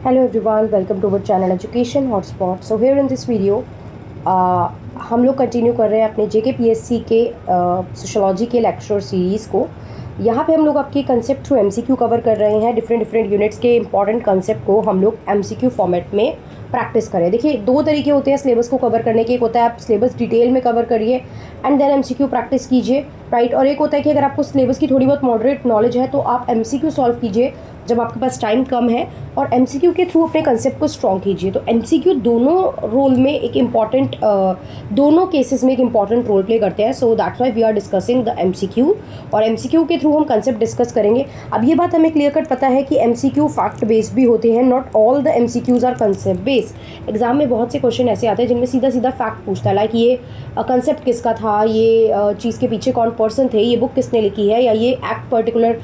Hello everyone, welcome to our channel Education Hotspot. So here in this video हम लोग continue कर रहे हैं अपने JKPSC के सोशोलॉजी के लेक्चर सीरीज़ को। यहाँ पे हम लोग आपके कंसेप्ट थ्रू MCQ कवर कर रहे हैं। डिफरेंट यूनिट्स के इंपॉर्टेंट कंसेप्ट को हम लोग MCQ फॉर्मेट में प्रैक्टिस करें। देखिए, दो तरीके होते हैं सिलेबस को कवर करने के। एक होता है आप सिलेबस डिटेल में कवर करिए एंड देन MCQ प्रैक्टिस कीजिए, राइट। और एक होता है कि अगर आपको सिलेबस की थोड़ी बहुत मॉडरेट नॉलेज है तो आप MCQ सॉल्व कीजिए जब आपके पास टाइम कम है, और MCQ के थ्रू अपने कंसेप्ट को स्ट्रॉन्ग कीजिए। तो MCQ दोनों रोल में एक इम्पॉर्टेंट दोनों केसेस में एक इम्पॉर्टेंट रोल प्ले करते हैं। So that's why we are discussing the MCQ, और MCQ के थ्रू हम कंसेप्ट डिस्कस करेंगे। अब ये बात हमें क्लियर कट पता है कि MCQ फैक्ट बेस्ड भी होते हैं, not all the MCQs are concept based. Exam में बहुत से क्वेश्चन ऐसे आते हैं जिनमें सीधा सीधा फैक्ट पूछता है, लाइक ये कंसेप्ट किसका था, ये चीज़ के पीछे कौन पर्सन थे, ये बुक किसने लिखी है, या ये एक्ट पर्टिकुलर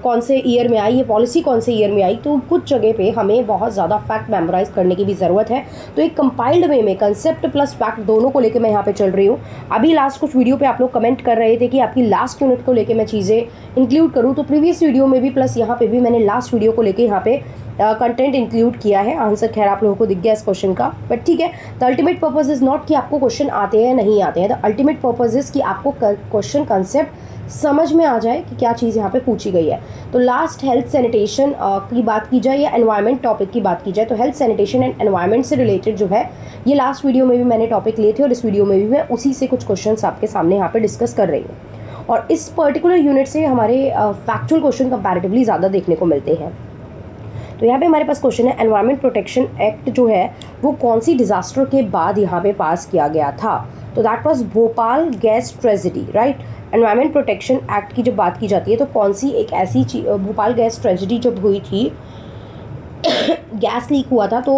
कौन से ईयर में आई, ये पॉलिसी कौन से ईयर में आई। तो कुछ जगह पे हमें बहुत ज़्यादा फैक्ट मेमोराइज करने की भी ज़रूरत है। तो एक कंपाइल्ड वे में कंसेप्ट प्लस फैक्ट दोनों को लेकर मैं यहाँ पे चल रही हूँ। अभी लास्ट कुछ वीडियो पे आप लोग कमेंट कर रहे थे कि आपकी लास्ट यूनिट को लेकर मैं चीज़ें इंक्लूड करूँ, तो प्रीवियस वीडियो में भी प्लस यहाँ पे भी मैंने लास्ट वीडियो को लेकर यहाँ पे कंटेंट इंक्लूड किया है। आंसर खैर आप लोगों को दिख गया इस क्वेश्चन का, बट ठीक है। The ultimate purpose is not कि आपको क्वेश्चन आते हैं नहीं आते हैं। द अल्टीमेट पर्पज इज़ कि आपको क्वेश्चन कंसेप्ट समझ में आ जाए कि क्या चीज़ यहाँ पे पूछी गई है। तो लास्ट हेल्थ सैनिटेशन की बात की जाए या एनवायरनमेंट टॉपिक की बात की जाए, तो हेल्थ सैनिटेशन एंड एनवायरनमेंट से रिलेटेड जो है ये लास्ट वीडियो में भी मैंने टॉपिक लिए थे, और इस वीडियो में भी मैं उसी से कुछ क्वेश्चन आपके सामने यहाँ पे डिस्कस कर रही हूँ। और इस पर्टिकुलर यूनिट से हमारे फैक्चुअल क्वेश्चन कंपैरेटिवली ज़्यादा देखने को मिलते हैं। तो यहाँ पे हमारे पास क्वेश्चन है, एनवायरनमेंट प्रोटेक्शन एक्ट जो है वो कौन सी डिज़ास्टर के बाद यहाँ पे पास किया गया था। तो that was Bhopal gas tragedy, right. Environment protection act की जब बात की जाती है तो कौन सी एक ऐसी भोपाल गैस ट्रेजेडी जब हुई थी गैस लीक हुआ था, तो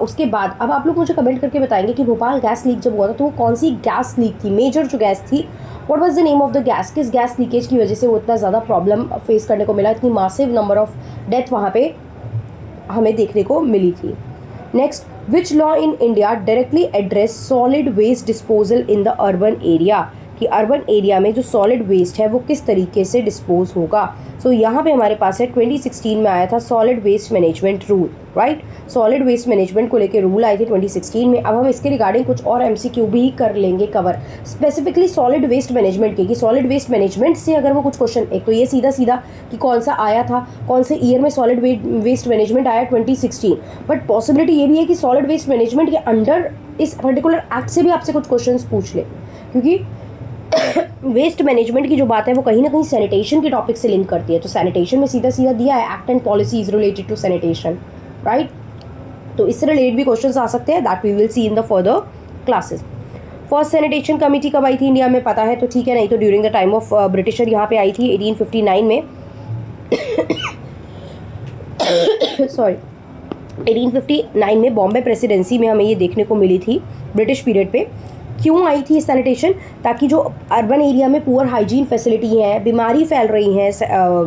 उसके बाद अब आप लोग मुझे कमेंट करके बताएंगे कि भोपाल गैस लीक जब हुआ था तो वो कौन सी गैस लीक थी, मेजर जो गैस थी। What was the name of the gas, किस गैस लीकेज की वजह से वो इतना ज़्यादा प्रॉब्लम फेस करने को मिला, इतनी मासिव नंबर ऑफ डेथ वहाँ पे हमें देखने को मिली थी। Next, which law in India directly address solid waste disposal in the urban area, कि अर्बन एरिया में जो सॉलिड वेस्ट है वो किस तरीके से डिस्पोज होगा। सो यहाँ पे हमारे पास है 2016 में आया था solid waste management rule, right. Solid waste management को लेकर रूल आए थे 2016 में। अब हम इसके रिगार्डिंग कुछ और MCQ भी कर लेंगे cover, specifically solid waste management के, कि सॉलिड वेस्ट मैनेजमेंट से अगर वो कुछ क्वेश्चन, एक तो ये सीधा सीधा कि कौन सा आया था, कौन से ईयर में सॉलिड वेस्ट मैनेजमेंट आया 2016, बट पॉसिबिलिटी ये भी है कि सॉलिड वेस्ट मैनेजमेंट के अंडर इस पर्टिकुलर एक्ट से भी आपसे कुछ क्वेश्चन पूछ ले, क्योंकि वेस्ट मैनेजमेंट की जो बात है वो कहीं ना कहीं सैनिटेशन के टॉपिक से लिंक करती है। तो सैनिटेशन में सीधा सीधा दिया है act and policies related to sanitation, right. तो इससे रिलेटेड भी क्वेश्चंस आ सकते हैं, that we will see in the further classes. First sanitation committee कब आई थी इंडिया में पता है तो ठीक है, नहीं तो during the time of britisher यहाँ पे आई थी 1859 में सॉरी 1859 में बॉम्बे प्रेसिडेंसी में हमें ये देखने को मिली थी ब्रिटिश पीरियड पे। क्यों आई थी सैनिटेशन, ताकि जो अर्बन एरिया में पुअर हाइजीन फैसिलिटी है, बीमारी फैल रही हैं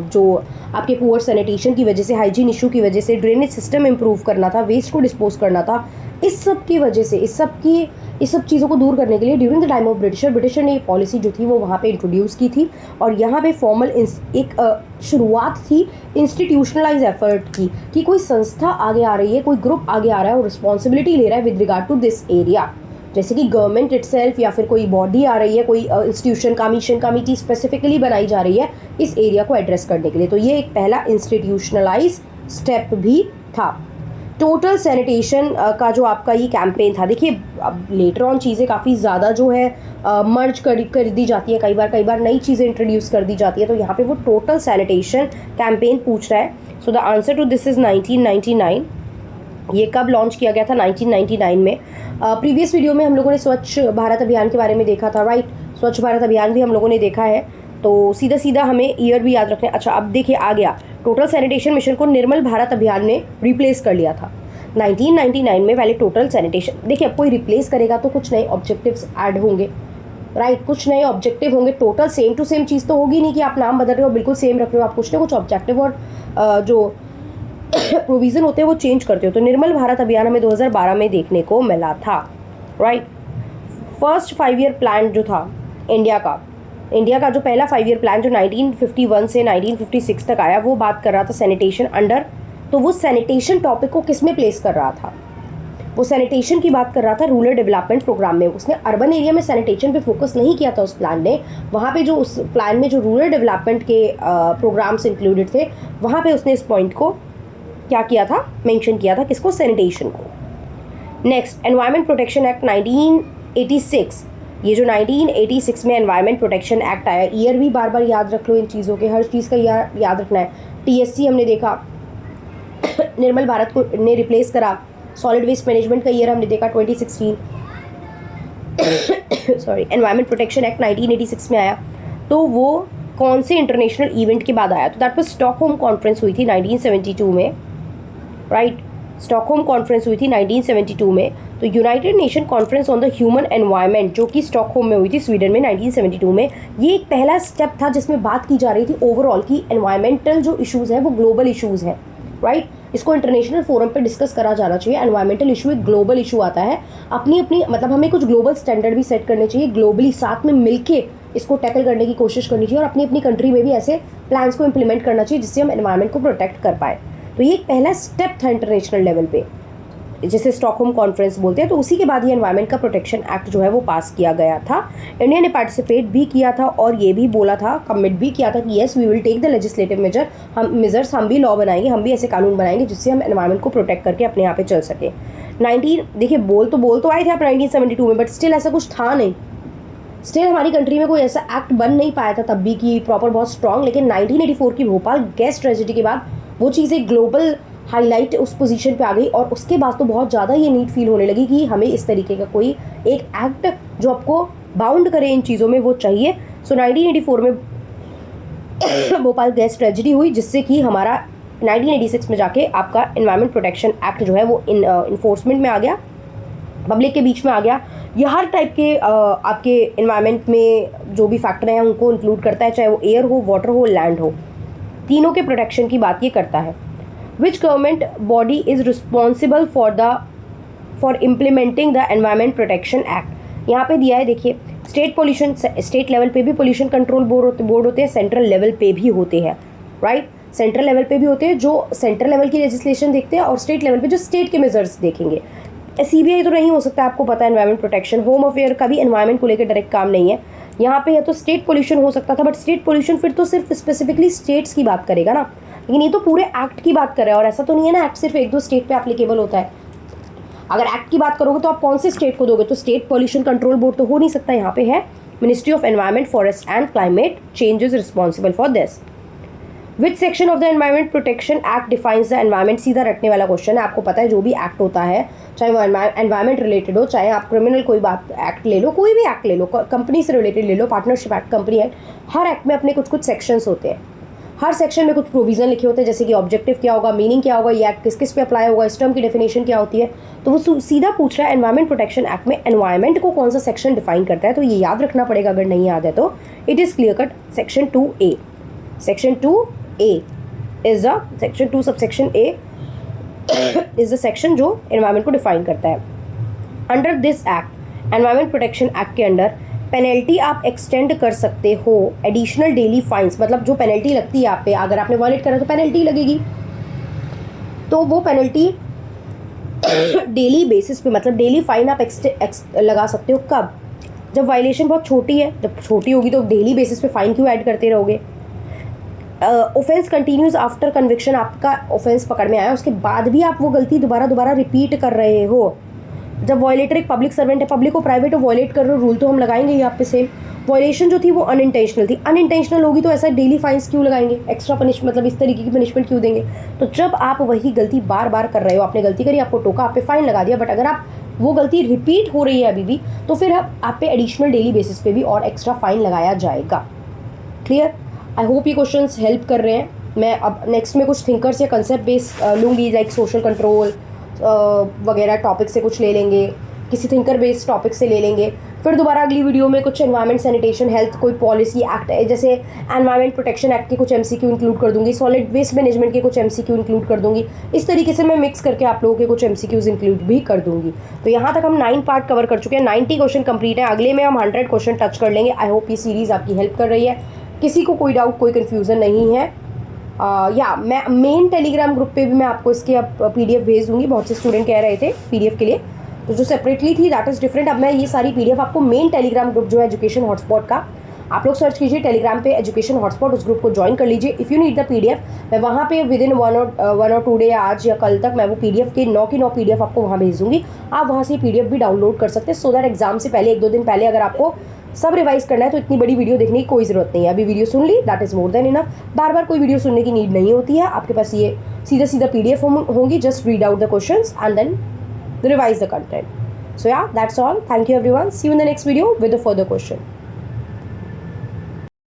जो आपके पुअर सैनिटेशन की वजह से, हाइजीन इशू की वजह से, ड्रेनेज सिस्टम इंप्रूव करना था, वेस्ट को डिस्पोज करना था, इस सब की वजह से इस सब चीज़ों को दूर करने के लिए during the time of britisher ने ये पॉलिसी जो थी वो वहाँ पे इंट्रोड्यूस की थी। और यहाँ पे फॉर्मल एक शुरुआत थी इंस्टीट्यूशनलाइज एफर्ट की, कि कोई संस्था आगे आ रही है, कोई ग्रुप आगे आ रहा है और रिस्पॉन्सिबिलिटी ले रहा है with regard to this area, जैसे कि गवर्नमेंट इटसेल्फ या फिर कोई बॉडी आ रही है, कोई इंस्टीट्यूशन कमीशन कमिटी स्पेसिफिकली बनाई जा रही है इस एरिया को एड्रेस करने के लिए। तो ये एक पहला इंस्टीट्यूशनलाइज स्टेप भी था। टोटल सैनिटेशन का जो आपका ये कैंपेन था, देखिए अब लेटर ऑन चीज़ें काफ़ी ज़्यादा जो है मर्ज कर दी जाती है, कई बार नई चीज़ें इंट्रोड्यूस कर दी जाती है। तो यहाँ पे वो टोटल सैनिटेशन कैंपेन पूछ रहा है। So the answer to this is 1999। ये कब लॉन्च किया गया था, 1999 में। प्रीवियस वीडियो में हम लोगों ने स्वच्छ भारत अभियान के बारे में देखा था, राइट। स्वच्छ भारत अभियान भी हम लोगों ने देखा है, तो सीधा सीधा हमें ईयर भी याद रखना है। अच्छा, अब देखिए आ गया, टोटल सैनिटेशन मिशन को निर्मल भारत अभियान ने रिप्लेस कर लिया था 1999 में। पहले टोटल सैनिटेशन, देखिए अब कोई रिप्लेस करेगा तो कुछ नए ऑब्जेक्टिव्स ऐड होंगे, राइट, कुछ नए ऑब्जेक्टिव होंगे। टोटल सेम टू सेम चीज़ तो होगी नहीं कि आप नाम बदल रहे हो बिल्कुल सेम रख रहे हो, आप कुछ ना कुछ ऑब्जेक्टिव और जो प्रोविज़न होते हैं वो चेंज करते हो। तो निर्मल भारत अभियान हमें 2012 में देखने को मिला था, राइट। फर्स्ट 5 ईयर प्लान जो था इंडिया का जो पहला 5 ईयर प्लान जो 1951 से 1956 तक आया, वो बात कर रहा था सैनिटेशन अंडर तो वो सैनिटेशन टॉपिक को किस में प्लेस कर रहा था? वो सैनिटेशन की बात कर रहा था रूरल डेवलपमेंट प्रोग्राम में। उसने अर्बन एरिया में सैनिटेशन पे फोकस नहीं किया था उस प्लान ने। वहाँ पे जो उस प्लान में जो रूरल डेवलपमेंट के प्रोग्राम्स इंक्लूडेड थे, वहाँ पे उसने इस पॉइंट को क्या किया था, मेंशन किया था, किसको? सैनिटेशन को। Next, environment protection act 1986। ये जो 1986 में एनवायरनमेंट प्रोटेक्शन एक्ट आया, ईयर भी बार बार याद रख लो इन चीज़ों के, हर चीज़ का याद रखना है। TSC हमने देखा निर्मल भारत को ने रिप्लेस करा। सॉलिड वेस्ट मैनेजमेंट का ईयर हमने देखा 2016। सॉरी, एनवायरनमेंट प्रोटेक्शन एक्ट 1986 में आया। तो वो कौन से इंटरनेशनल इवेंट के बाद आया? तो दैट वाज स्टॉकहोम कॉन्फ्रेंस हुई थी 1972 में, राइट? स्टॉकहोम कॉन्फ्रेंस हुई थी 1972 में। तो United nation conference on the human environment, जो कि स्टॉकहोम में हुई थी स्वीडन में 1972 में, ये एक पहला स्टेप था जिसमें बात की जा रही थी ओवरऑल की एनवायरमेंटल जो इशूज़ हैं वो ग्लोबल इशूज़ हैं, राइट? इसको इंटरनेशनल फोरम पे डिस्कस करा जाना चाहिए। एनवायरमेंटल इशू एक ग्लोबल इशू आता है, अपनी अपनी मतलब हमें कुछ ग्लोबल स्टैंडर्ड भी सेट करने चाहिए, ग्लोबली साथ में मिलके इसको टैकल करने की कोशिश करनी चाहिए और अपनी अपनी कंट्री में भी ऐसे प्लान्स को इम्प्लीमेंट करना चाहिए जिससे हम एनवायरमेंट को प्रोटेक्ट कर पाए। तो ये एक पहला स्टेप था इंटरनेशनल लेवल पे, जिसे स्टॉकहोम कॉन्फ्रेंस बोलते हैं। तो उसी के बाद ये एनवायरमेंट का प्रोटेक्शन एक्ट जो है वो पास किया गया था। इंडिया ने पार्टिसिपेट भी किया था और ये भी बोला था, कमिट भी किया था कि yes we will take the legislative measures, हम भी लॉ बनाएंगे, हम भी ऐसे कानून बनाएंगे जिससे हम एनवायरमेंट को प्रोटेक्ट करके अपने यहाँ पे चल सके। देखिए बोल तो आए थे आप 1972 में, बट स्टिल ऐसा कुछ था नहीं। स्टिल हमारी कंट्री में कोई ऐसा एक्ट बन नहीं पाया था तब भी कि प्रॉपर बहुत स्ट्रॉन्ग। लेकिन 1984 की भोपाल गैस ट्रेजेडी के बाद वो चीज़ एक ग्लोबल हाईलाइट उस पोजीशन पे आ गई और उसके बाद तो बहुत ज़्यादा ये नीड फील होने लगी कि हमें इस तरीके का कोई एक एक्ट जो आपको बाउंड करे इन चीज़ों में वो चाहिए। सो 1984 में भोपाल गैस ट्रेजेडी हुई, जिससे कि हमारा 1986 में जाके आपका एनवायरनमेंट प्रोटेक्शन एक्ट जो है वो इन्फोर्समेंट में आ गया, पब्लिक के बीच में आ गया। ये हर टाइप के आपके एनवायरनमेंट में जो भी फैक्टर हैं उनको इंक्लूड करता है, चाहे वो एयर हो, वाटर हो, लैंड हो, तीनों के प्रोटेक्शन की बात ये करता है। Which government body is responsible for implementing the Environment Protection Act? यहाँ पे दिया है, देखिए, स्टेट पोल्यूशन, स्टेट लेवल पे भी पोल्यूशन कंट्रोल बोर्ड होते हैं, सेंट्रल लेवल पे भी होते हैं, राइट? सेंट्रल लेवल पे भी होते हैं जो सेंट्रल लेवल की लेजिस्लेशन देखते हैं और स्टेट लेवल पे जो स्टेट के मेजर्स देखेंगे। CBI तो नहीं हो सकता, आपको पता है एनवायरमेंट प्रोटेक्शन, होम अफेयर का भी एनवायरमेंट को लेकर डायरेक्ट काम नहीं है। यहाँ पे है तो स्टेट पोल्यूशन हो सकता था, बट स्टेट पोल्यूशन फिर तो सिर्फ स्पेसिफिकली स्टेट्स की बात करेगा ना, लेकिन ये तो पूरे एक्ट की बात कर रहा है। और ऐसा तो नहीं है ना एक्ट सिर्फ एक दो स्टेट पे एप्लीकेबल होता है। अगर एक्ट की बात करोगे तो आप कौन से स्टेट को दोगे? तो स्टेट पोल्यूशन कंट्रोल बोर्ड तो हो नहीं सकता। यहाँ पे है ministry of environment, forest and climate change is responsible for this. Which section of the environment protection act defines the environment? सीधा रटने वाला क्वेश्चन है। आपको पता है जो भी एक्ट होता है, चाहे वो एनवायरनमेंट रिलेटेड हो, चाहे आप क्रिमिनल कोई बात एक्ट ले लो, कोई भी एक्ट ले लो, कंपनी से रिलेटेड ले लो, पार्टनरशिप एक्ट, कंपनी एक्ट, हर एक्ट में अपने कुछ कुछ सेक्शंस होते हैं। हर सेक्शन में कुछ प्रोविजन लिखे होते हैं, जैसे कि ऑब्जेक्टिव क्या होगा, मीनिंग क्या होगा, ये एक्ट किस किस पे अप्लाई होगा, इस टर्म की डेफिनेशन क्या होती है। तो वो सीधा पूछ रहा है एनवायरनमेंट प्रोटेक्शन एक्ट में एनवायरनमेंट को कौन सा सेक्शन डिफाइन करता है। तो ये याद रखना पड़ेगा अगर नहीं याद है तो। It is clear cut, section 2A। Section 2A is the section 2 subsection A is the section जो एनवायरनमेंट को डिफाइन करता है। Under this act, environment protection act के अंडर पेनल्टी आप एक्सटेंड कर सकते हो, एडिशनल डेली फाइन्स, मतलब जो पेनल्टी लगती है आप पे, अगर आपने वॉयलेट करा तो पेनल्टी लगेगी, तो वो पेनल्टी डेली बेसिस पे, मतलब डेली फाइन आप लगा सकते हो। कब? जब वायलेशन बहुत छोटी है। जब छोटी होगी तो डेली बेसिस पे फाइन क्यों ऐड करते रहोगे? ऑफेंस कंटिन्यूज आफ्टर कन्विक्शन, आपका ऑफेंस पकड़ में आया उसके बाद भी आप वो गलती दोबारा रिपीट कर रहे हो। जब वॉयलेटर एक पब्लिक सर्वेंट है, पब्लिक को प्राइवेट को वॉयलेट कर रहे हो, रूल तो हम लगाएंगे ही आप पे सेम। वॉयलेशन जो थी वो अनइंटेंशनल थी, अनइंटेंशनल होगी तो ऐसा डेली फाइन्स क्यों लगाएंगे, एक्स्ट्रा पनिशमेंट, मतलब इस तरीके की पनिशमेंट क्यों देंगे? तो जब आप वही गलती बार बार कर रहे हो, आपने गलती करी, आपको टोका, आप पे फाइन लगा दिया, बट अगर आप वो गलती रिपीट हो रही है अभी भी, तो फिर आप पे एडिशनल डेली बेसिस पे भी और एक्स्ट्रा फाइन लगाया जाएगा। क्लियर? आई होप ये क्वेश्चंस हेल्प कर रहे हैं। मैं अब नेक्स्ट में कुछ थिंकर्स या कंसेप्ट बेस लूँगी, लाइक सोशल कंट्रोल वगैरह टॉपिक से कुछ ले लेंगे, किसी थिंकर बेस्ड टॉपिक से ले लेंगे। फिर दोबारा अगली वीडियो में कुछ एनवायरनमेंट, सैनिटेशन, हेल्थ, कोई पॉलिसी एक्ट है, जैसे एनवायरनमेंट प्रोटेक्शन एक्ट के कुछ MCQ इंक्लूड कर दूंगी, सॉलिड वेस्ट मैनेजमेंट के कुछ MCQ इंक्लूड कर दूंगी। इस तरीके से मैं मिक्स करके आप लोगों के कुछ MCQs इंक्लूड भी कर दूंगी। तो यहाँ तक हम 9 पार्ट कवर कर चुके हैं, 90 क्वेश्चन कंप्लीट है। अगले में हम 100 क्वेश्चन टच कर लेंगे। आई होप ये सीरीज़ आपकी हेल्प कर रही है। किसी को कोई डाउट, कोई कन्फ्यूज़न नहीं है या मैं मेन टेलीग्राम ग्रुप पे भी मैं आपको इसके अब PDF भेज दूंगी। बहुत से स्टूडेंट कह रहे थे PDF के लिए, तो जो सेपरेटली थी दैट इज़ डिफरेंट। अब मैं ये सारी PDF आपको मेन टेलीग्राम ग्रुप जो है एजुकेशन हॉटस्पॉट का, आप लोग सर्च कीजिए टेलीग्राम पे एजुकेशन हॉटस्पॉट, उस ग्रुप को ज्वाइन कर लीजिए। If you need the PDF, मैं वहाँ पे विद इन 1 or 2 डे, आज या कल तक मैं वो PDF के 9 की 9 PDF आपको वहाँ भेज दूँगी। आप वहाँ से PDF भी डाउनलोड कर सकते हैं, सो दैट एग्जाम से पहले 1-2 दिन पहले अगर आपको सब रिवाइज करना है तो इतनी बड़ी वीडियो देखने की कोई ज़रूरत नहीं है। अभी वीडियो सुन ली, that is more than enough. बार बार कोई वीडियो सुनने की नीड नहीं होती है, आपके पास ये सीधा सीधा PDF होंगी। Just read out the questions and then revise the content. So yeah, that's all. Thank you everyone. See you in the next video with a further question.